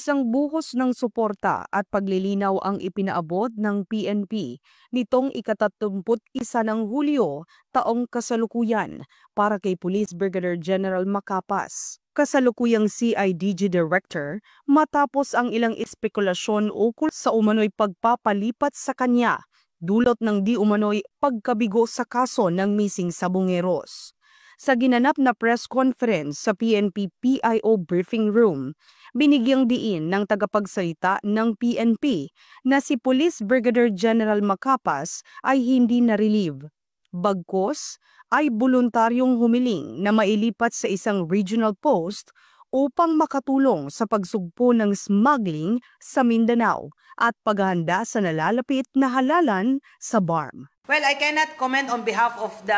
Isang buhos ng suporta at paglilinaw ang ipinaabot ng PNP nitong ika-31 ng Hulyo taong kasalukuyan para kay Police Brigadier General Macapas. Kasalukuyang CIDG Director matapos ang ilang espekulasyon ukol sa umano'y pagpapalipat sa kanya dulot ng di umano'y pagkabigo sa kaso ng missing sabongeros. Sa ginanap na press conference sa PNP PIO briefing room, binigyang diin ng tagapagsalita ng PNP na si Police Brigadier General Macapas ay hindi na-relieve. Bagkus ay voluntaryong humiling na mailipat sa isang regional post upang makatulong sa pagsugpo ng smuggling sa Mindanao at paghahanda sa nalalapit na halalan sa BARM. Well, I cannot comment on behalf of the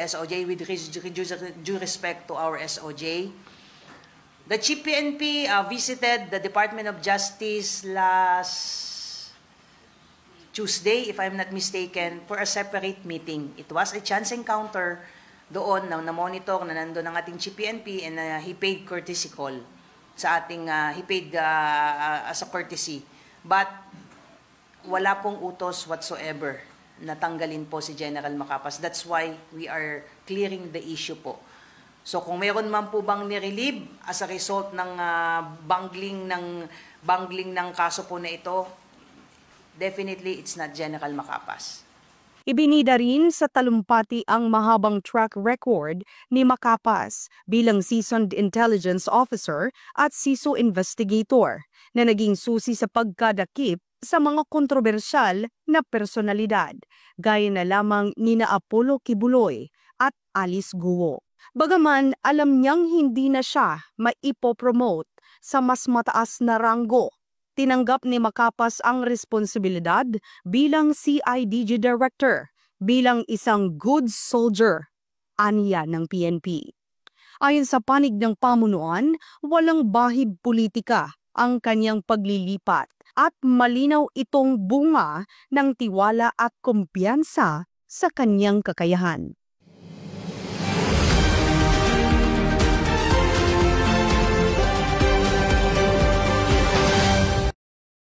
SOJ with due respect to our SOJ. The Chief PNP visited the Department of Justice last Tuesday, if I'm not mistaken, for a separate meeting. It was a chance encounter doon na monitor na nandoon ang ating Chief PNP and he paid courtesy call sa ating as a courtesy. But wala pong utos whatsoever na tanggalin po si General Macapas. That's why we are clearing the issue po. So kung mayroon man po bang nirelieve as a result ng bungling ng kaso po na ito, definitely it's not General Macapas. Ibinida rin sa talumpati ang mahabang track record ni Macapas bilang seasoned intelligence officer at CISO investigator na naging susi sa pagkadakip sa mga kontrobersyal na personalidad, gaya na lamang nina Apollo Kibuloy at Alice Guo. Bagaman alam niyang hindi na siya maipopromote sa mas mataas na ranggo, tinanggap ni Macapas ang responsibilidad bilang CIDG Director, bilang isang good soldier, aniya ng PNP. Ayon sa panig ng pamunuan, walang bahid politika ang kanyang paglilipat at malinaw itong bunga ng tiwala at kumpiyansa sa kanyang kakayahan.